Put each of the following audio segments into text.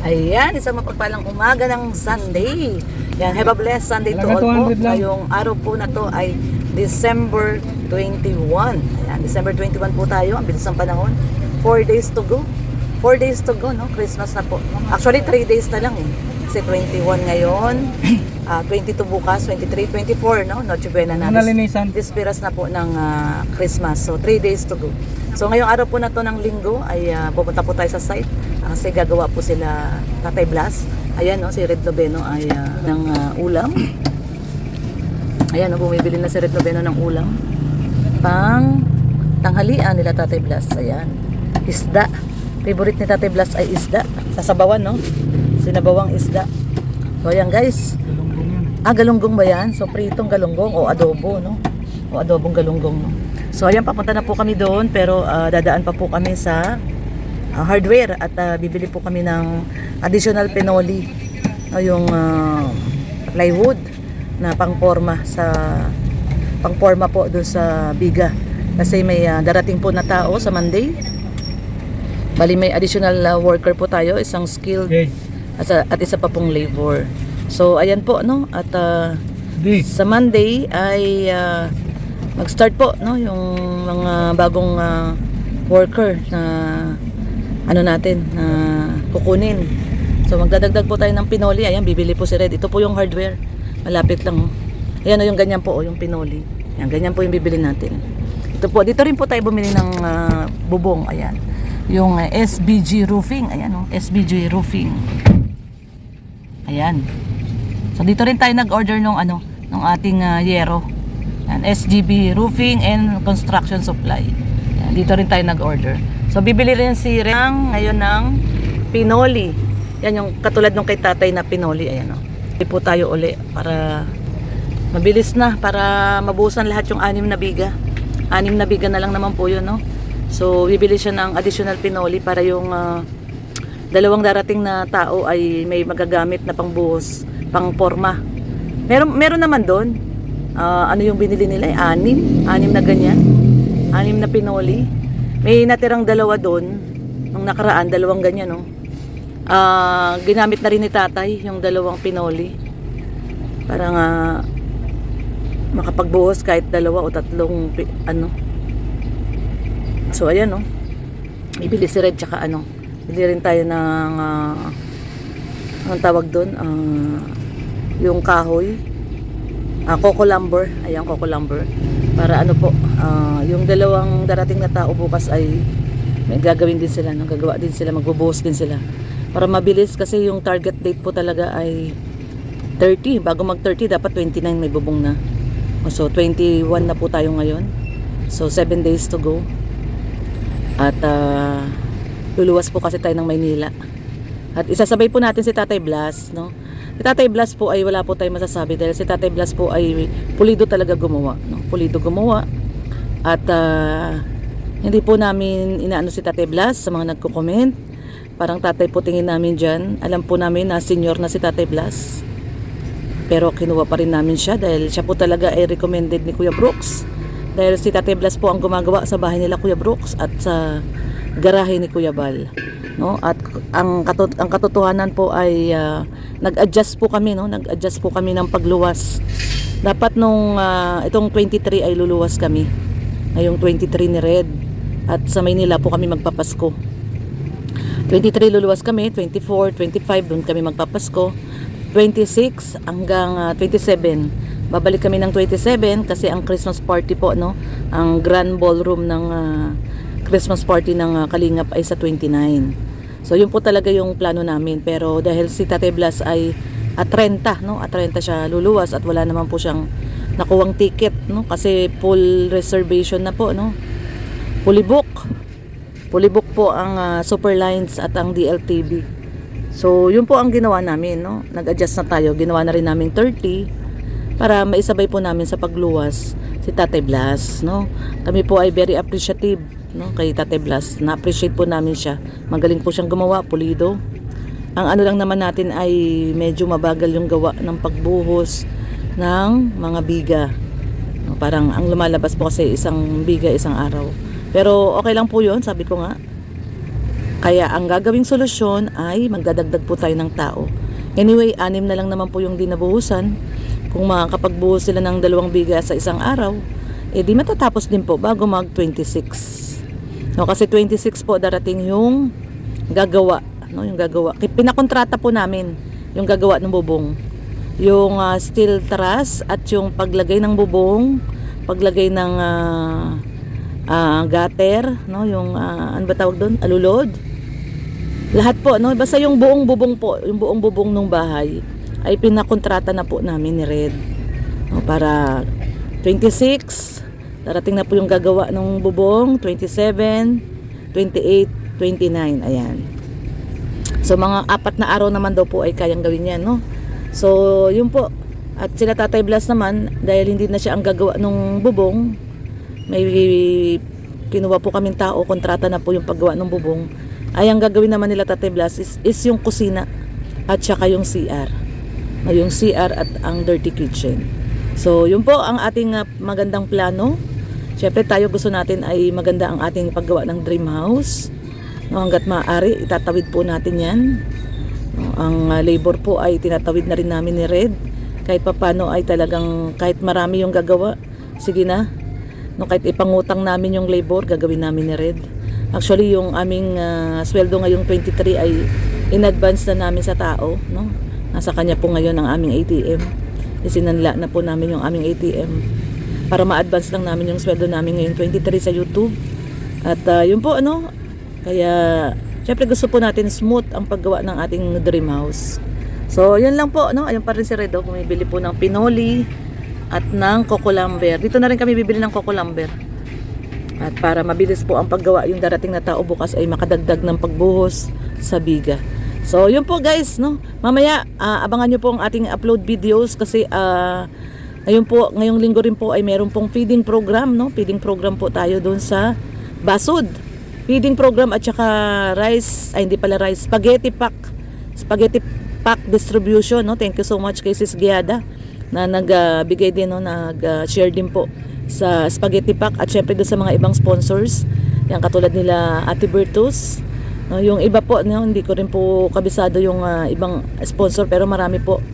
Ayan, isang mapagpalang umaga ng Sunday. Yan, have a blessed Sunday to all po. Ngayong araw po na to ay December 21. Ayan, December 21 po tayo. Ang bilis ng panahon. 4 days to go. 4 days to go, no? Christmas na po. Actually, 3 days na lang eh. Kasi 21 ngayon, 22 bukas, 23, 24, no? Noche Buena na. Dispiras na po ng Christmas. So, 3 days to go. So, ngayong araw po na to ng linggo ay pupunta po tayo sa site. Kasi gagawa po sila Tatay Blas. Ayan, no? Si Red Noveno ay ng ulam. Ayan, no? Bumibili na si Red Noveno ng ulam. Pang tanghalian nila Tatay Blas. Ayan. Isda. Favorite ni Tatay Blas ay isda. Sasabawan, no? Sinabawang isda. So, ayan guys. Galunggong ba yan? So, pritong galunggong o adobo, no? O adobong galunggong, no? So, ayan, papunta na po kami doon. Pero, dadaan pa po kami sa hardware. At bibili po kami ng additional pinoli. Yung plywood na pangporma po doon sa biga. Kasi may darating po na tao sa Monday. Bali may additional worker po tayo, isang skilled at isa pa pong labor. So ayan po, no, at sa Monday ay mag-start po, no, yung mga bagong worker na natin na kukunin. So magdadagdag po tayo ng pinoli. Ayan, bibili po si Red. Ito po yung hardware. Malapit lang, oh. Ayan, yung ganyan po, yung pinoli. Ayan, ganyan po yung bibili natin. Ito po, dito rin po tayo bumili ng bubong. Ayan. Yung SBG Roofing. Ayan, oh, SBG Roofing. Ayan. So dito rin tayo nag-order ng ating yero. Ayan, SGB Roofing and Construction Supply. Ayan, dito rin tayo nag-order. So bibili rin si Rang ngayon ng pinoli. Yan yung katulad nung kay tatay na pinoli. Ayan, oh. Hindi po tayo uli para mabilis na, para mabuhusan lahat yung 6 na biga. 6 na biga na lang naman po yun, no? So, bibili siya ng additional pinoli para yung dalawang darating na tao ay may magagamit na pangbuhos, pangporma. Meron naman doon. Ano yung binili nila? 6 na ganyan. 6 na pinoli. May natirang 2 doon. Nung nakaraan, 2 ganyan, no? Ginamit na rin ni tatay yung 2 pinoli. Para nga makapagbuhos kahit 2 o 3 So ayan, no. Bibili si Red tsaka bili rin tayo ng anong tawag doon, yung kahoy, coco lumber. Ayan, coco lumber. Para yung 2 darating na tao bukas ay may gagawin din sila, no? Gagawa din sila, magbubuhos din sila. Para mabilis kasi yung target date po talaga ay 30. Bago mag 30 dapat 29 may bubong na. So 21 na po tayo ngayon. So 7 days to go. At luluwas po kasi tayo ng Maynila. At isasabay po natin si Tatay Blas, no? Si Tatay Blas po ay wala po tayong masasabi dahil si Tatay Blas po ay pulido talaga gumawa, no? Pulido gumawa. At hindi po namin inaano si Tatay Blas sa mga nagko-comment. Parang tatay po tingin namin dyan. Alam po namin na senior na si Tatay Blas. Pero kinuha pa rin namin siya dahil siya po talaga ay recommended ni Kuya Brooks. Dahil si Tatay Blas po ang gumagawa sa bahay nila Kuya Brooks at sa garahe ni Kuya Bal, no? At ang katotohanan po ay nag-adjust po kami, no? Nag-adjust po kami ng pagluwas. Dapat nung itong 23 ay luluwas kami. Ngayong 23 ni Red. At sa Maynila po kami magpapasko. 23 luluwas kami, 24, 25 doon kami magpapasko. 26 hanggang 27. Babalik kami ng 27 kasi ang Christmas party po, no? Ang grand ballroom ng Christmas party ng Kalingap ay sa 29. So yun po talaga yung plano namin. Pero dahil si Tatay Blas ay at 30, no? At 30 siya luluwas at wala naman po siyang nakuwang ticket, no? Kasi full reservation na po, no? Fully book. Fully book po ang Superlines at ang DLTV. So yun po ang ginawa namin, no? Nag-adjust na tayo. Ginawa na rin namin 30 para maisabay po namin sa pagluwas si Tatay Blas, no? Kami po ay very appreciative, no, kay Tatay Blas. Na-appreciate po namin siya. Magaling po siyang gumawa, pulido. Ang lang naman natin ay medyo mabagal yung gawa ng pagbuhos ng mga biga. No, parang ang lumalabas po kasi isang biga isang araw. Pero okay lang po yun, sabi ko nga. Kaya ang gagawing solusyon ay magdadagdag po tayo ng tao. Anyway, 6 na lang naman po yung dinabuhusan. Kung makakapagbuhos sila ng 2 bigas sa isang araw, di matatapos din po bago mag 26. No, kasi 26 po darating yung gagawa, no, yung gagawa. Pinakontrata po namin yung gagawa ng bubong. Yung steel truss at yung paglagay ng bubong, paglagay ng gutter, no, yung ano ba tawag doon? Alulod. Lahat po, no, basta yung buong bubong po, yung buong bubong ng bahay ay pinakontrata na po namin ni Red. No, para 26, darating na po yung gagawa ng bubong, 27, 28, 29, ayan. So mga 4 na araw naman daw po ay kayang gawin yan, no? So yun po. At sila Tatay Blas naman, dahil hindi na siya ang gagawa ng bubong, may kinuha po kaming tao, kontrata na po yung paggawa ng bubong. Ay ang gagawin naman nila Tatay Blas is yung kusina at saka yung CR. Yung CR at ang dirty kitchen. So yun po ang ating magandang plano. Siyempre tayo gusto natin ay maganda ang ating paggawa ng dream house. No, hanggat maaari, itatawid po natin yan. No, ang labor po ay tinatawid na rin namin ni Red. Kahit papano ay talagang, kahit marami yung gagawa, sige na. No, kahit ipangutang namin yung labor, gagawin namin ni Red. Actually, yung aming sweldo ngayong 23 ay in advance na namin sa tao. No? Nasa kanya po ngayon ang aming ATM. Isinanla na po namin yung aming ATM para ma-advance lang namin yung sweldo namin ngayon 23 sa YouTube. At yun po, ano, kaya syempre gusto po natin smooth ang paggawa ng ating dream house. So yun lang po, no? Ayun pa rin si Redo, bumibili po ng pinoli at ng coco lumber. Dito na rin kami bibili ng coco lumber. At para mabilis po ang paggawa, yung darating na tao bukas ay makadagdag ng pagbuhos sa biga. So yun po guys, no? Mamaya abangan nyo po ang ating upload videos kasi ngayong linggo rin po ay meron pong feeding program, no? Feeding program po tayo doon sa Basud. Feeding program at saka spaghetti pack distribution, no? Thank you so much kay Sis Giada na nagbigay din, no, nag-share din po sa spaghetti pack at syempre doon sa mga ibang sponsors. Yan katulad nila Ate Bertus. No, yung iba po, no, hindi ko rin po kabisado yung ibang sponsor pero marami po.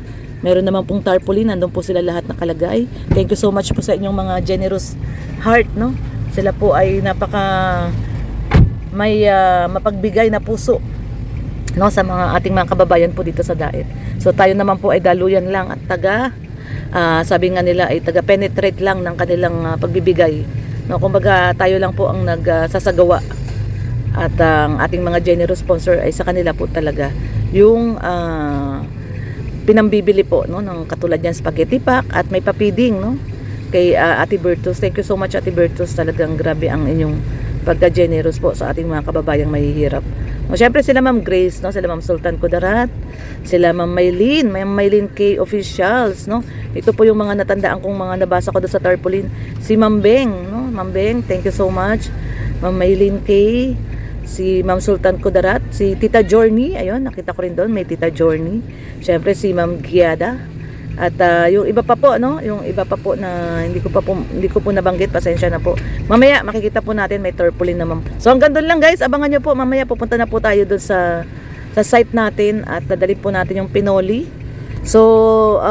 Meron naman pong tarpaulin, nandun po sila lahat nakalagay. Thank you so much po sa inyong mga generous heart, no? Sila po ay may mapagbigay na puso, no, sa mga ating mga kababayan po dito sa Daet. So tayo naman po ay daluyan lang at sabi nga nila ay taga-penetrate lang ng kanilang pagbibigay. No, kumbaga tayo lang po ang nagsasagawa. At ang ating mga generous sponsor ay sa kanila po talaga yung pinambibili po, no, ng katulad yan spaghetti pack at may papiding, no, kay Ate Bertus. Thank you so much Ate Bertus, talagang grabe ang inyong pagka-generous po sa ating mga kababayang mahihirap. No, syempre sila Ma'am Grace, no, sila Ma'am Sultan Kudarat, sila Ma'am Maylin K officials, no. Ito po yung mga natandaan kong mga nabasa ko doon sa tarpaulin. Si Ma'am Beng, no, Ma'am Beng, thank you so much. Ma'am Maylin K, si Ma'am Sultan Kudarat, si Tita Journey, ayun, nakita ko rin doon, may Tita Journey. Syempre si Ma'am Giada. At yung iba pa po, no, yung iba pa po na hindi ko po nabanggit, pasensya na po. Mamaya makikita po natin may tarpaulin naman. So hanggang doon lang guys, abangan nyo po, mamaya pupunta na po tayo doon sa site natin at dadalhin po natin yung pinoli. So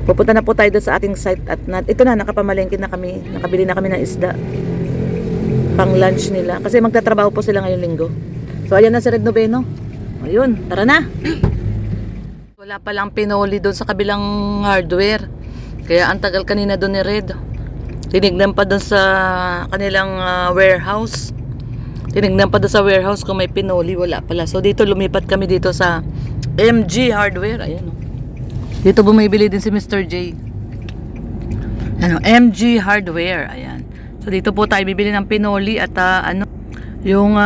pupunta na po tayo doon sa ating site at ito na, nakapamalengke na kami, nakabili na kami ng isda pang lunch nila kasi magtatrabaho po sila ngayong linggo. So ayan na si Red Noveno. Ayun, tara na. Wala palang pinoli doon sa kabilang hardware. Kaya ang tagal kanina doon ni Red. Tinignan pa doon sa kanilang warehouse. Tinignan pa doon sa warehouse kung may pinoli. Wala pala. So dito lumipat kami dito sa MG Hardware. Ayan, oh. Dito bumibili din si Mr. J. Ano, MG Hardware. Ayan. So dito po tayo bibili ng pinoli at yung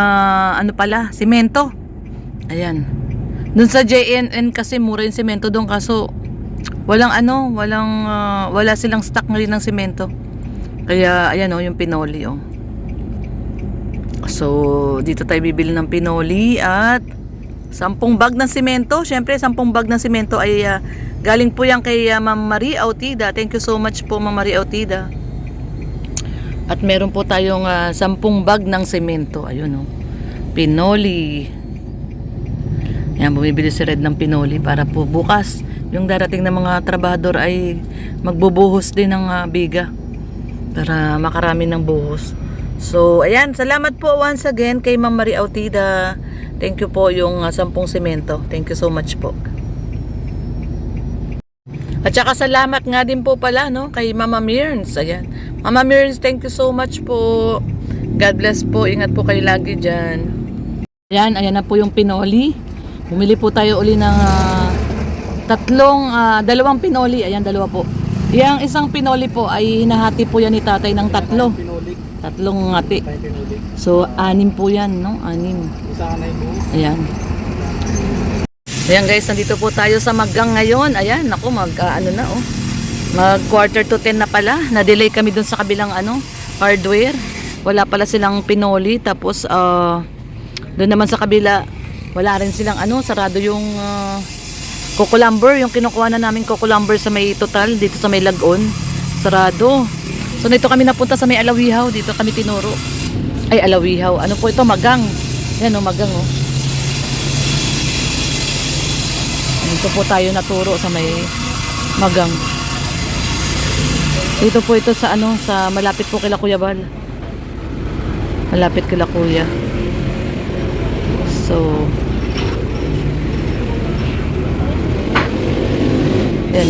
simento. Ayan. Doon sa JNN kasi mura yung semento doon kaso wala silang stock ngayon ng semento. Kaya ayan, oh, yung pinoli, oh. So dito tayo bibili ng pinoli at 10 bag ng semento. Syempre 10 bag ng semento ay galing po yan kay Ma'am Marie Autida. Thank you so much po Ma'am Marie Autida. At meron po tayong 10 bag ng semento. Ayun, oh. Pinoli. Yan, bumibili si Red ng pinoli para po bukas yung darating na mga trabahador ay magbubuhos din ng biga para makarami ng buhos. So, ayan, salamat po once again kay Ma'am Marie Autida. Thank you po yung 10 semento. Thank you so much po. At saka salamat nga din po pala no, kay Mama Mirns. Ayan. Mama Mirns, thank you so much po. God bless po. Ingat po kayo lagi dyan. Ayan na po yung pinoli. Bumili po tayo uli ng dalawang pinoli. Ayan, dalawa po. Yang isang pinoli po ay hinahati po yan ni tatay ng tatlo. Tatlong ngati. So, 6 po yan, no? 6. Ayan. Ayan guys, nandito po tayo sa Magang ngayon. Ayan, naku, mag 9:45 na pala. Na-delay kami dun sa kabilang hardware. Wala pala silang pinoli. Tapos, doon naman sa kabila, wala rin silang sarado yung cucumber, yung kinukuha na namin cucumber sa may Total, dito sa may Lagon, sarado. So dito kami napunta sa may Alawihaw, dito kami tinuro. Ay, Alawihaw, ano po ito, Magang. Yan Magang Dito po tayo naturo sa may Magang. Dito po ito sa sa malapit po kila Kuya Bal. Malapit kila Kuya. So yan.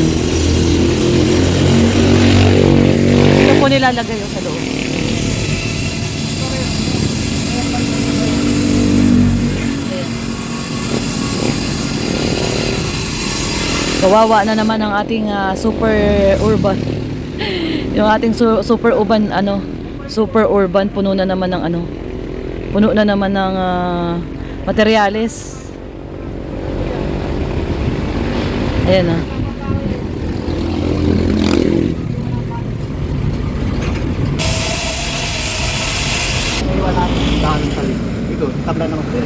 Ito po nilalagay sa loob. Kawawa na naman ang ating super urban. Yung ating super urban super urban puno na naman ng puno na naman ng materyales. Ayan Ito, tabla naman po.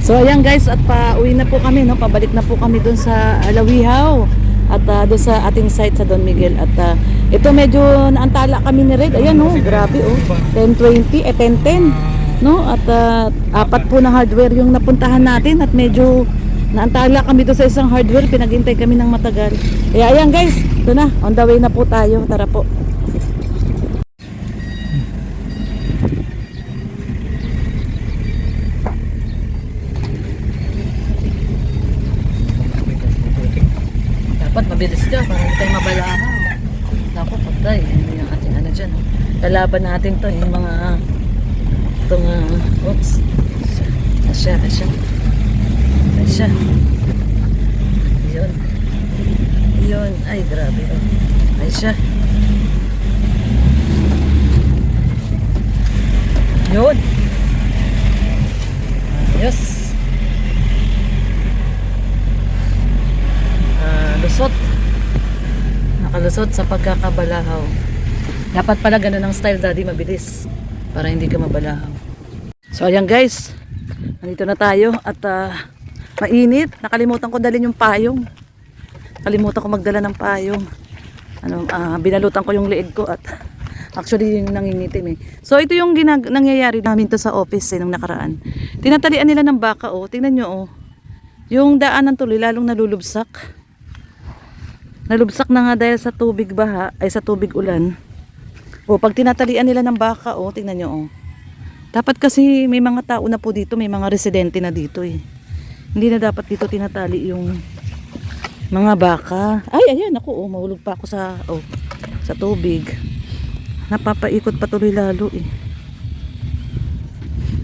So ayan guys, at pauwi na po kami pabalik na po kami doon sa Alawihaw at doon sa ating site sa Don Miguel at ito medyo naantala kami ni Red. Ayan grabe 10:20 10:10 no at 4 po na hardware yung napuntahan natin at medyo naantala kami doon sa isang hardware, pinaghintay kami ng matagal. Kaya ayan guys, ito na, on the way na po tayo. Tara po. Dapat mabilis ka para hindi tayo mabalahan. Naku, patay. Ano yung ating dyan. Lalaban natin to yung mga itong oops. Asya. Yun. Ay, grabe. Asya. Yun. Yes. Lusot. Nakalusot sa pagkakabalahaw. Dapat pala ganun ang style, daddy, mabilis para hindi ka mabalahaw. So ayan guys, nandito na tayo at mainit. Nakalimutan ko dalhin yung payong. Nakalimutan ko magdala ng payong. Binalutan ko yung leeg ko at actually yung nangingitim So ito yung nangyayari namin to sa office nung nakaraan. Tinatalian nila ng baka tingnan nyo yung daan ng tuloy lalong nalulubsak. Nalubsak na nga dahil sa tubig baha, ay sa tubig ulan. Pag tinatalian nila ng baka, tingnan nyo, Dapat kasi may mga tao na po dito, may mga residente na dito Hindi na dapat dito tinatali yung mga baka. Ay, ayan ako, mahulog pa ako sa tubig. Napapaikot pa tuloy lalo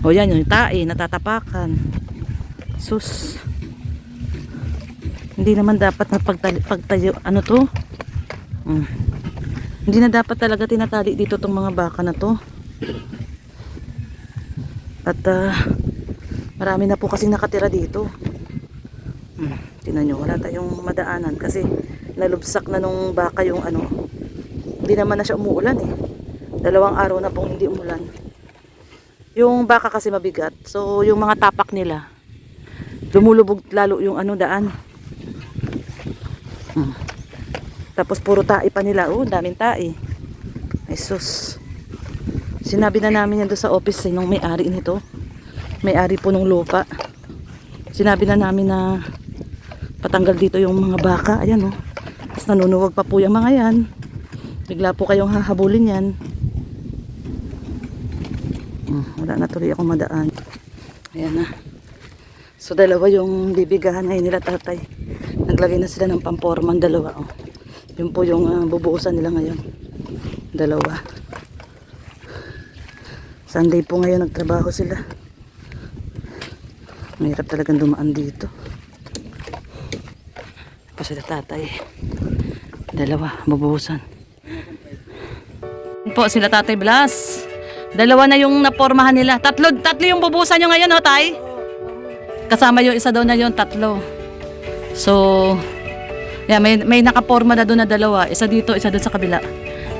yan yung tae, natatapakan. Sus. Hindi naman dapat na pagtayo, hindi na dapat talaga tinatali dito tong mga baka na to. At marami na po kasing nakatira dito. Tingnan nyo, wala tayong madaanan kasi nalubsak na nung baka yung hindi naman na siya umuulan 2 araw na pong hindi umulan. Yung baka kasi mabigat, so yung mga tapak nila lumulubog lalo yung daan. Tapos puro tae pa nila. Oh, daming tae. Jesus. Sinabi na namin yan doon sa office nung may-ari nito. May-ari po ng lupa. Sinabi na namin na patanggal dito yung mga baka. Ayan oh. Tapos nanunuwag pa po yung mga yan. Bigla po kayong hahabulin yan. Wala na tuloy akong madaan. Ayan na. So dalawa yung bibigahan ngayon nila tatay. Naglagay na sila ng pamporman, dalawa. Oh. Yun po yung bubuusan nila ngayon. Dalawa. Sunday po ngayon nagtrabaho sila. Mahirap talagang dumaan dito. Pa sila tatay. Dalawa, bubuusan. Yun po sila tatay Blas. Dalawa na yung napormahan nila. Tatlo yung bubuusan nyo ngayon, oh, tay? Kasama yung isa daw na yun, tatlo. So, yeah, may nakaporma na doon na dalawa. Isa dito, isa doon sa kabila.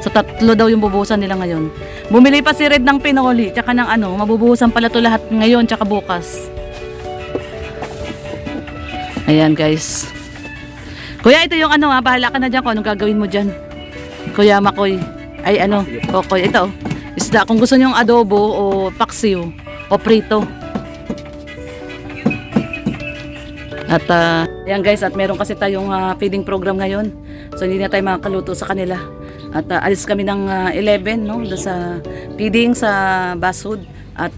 So, tatlo daw yung bubuhusan nila ngayon. Bumili pa si Red ng pinoli, tsaka ng mabubuhusan pala to lahat ngayon, tsaka bukas. Ayan, guys. Kuya, ito yung bahala ka na dyan kung anong gagawin mo dyan. Kuya Makoy. Ay, Kokoy. Ito, isda. Kung gusto nyo yung adobo o paksiw o prito. At ayan guys, at meron kasi tayong feeding program ngayon. So hindi na tayo makakaluto sa kanila. At alis kami ng 11 no, doon sa feeding sa Basud at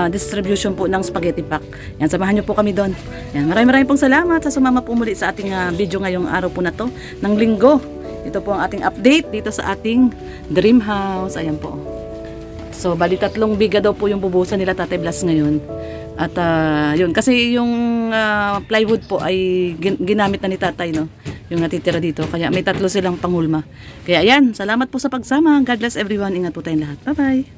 distribution po ng spaghetti pack. Yan, samahan niyo po kami doon. Yan, maraming pong salamat sa sumama po muli sa ating video ngayong araw po na to ng linggo. Ito po ang ating update dito sa ating dream house. Ayan po. So bali 3 biga daw po yung bubuhusan nila Tatay Blas ngayon. At yun, kasi yung plywood po ay ginamit na ni tatay, no? Yung natitira dito. Kaya may 3 silang panghulma. Kaya yan, salamat po sa pagsama. God bless everyone. Ingat po tayong lahat. Bye-bye.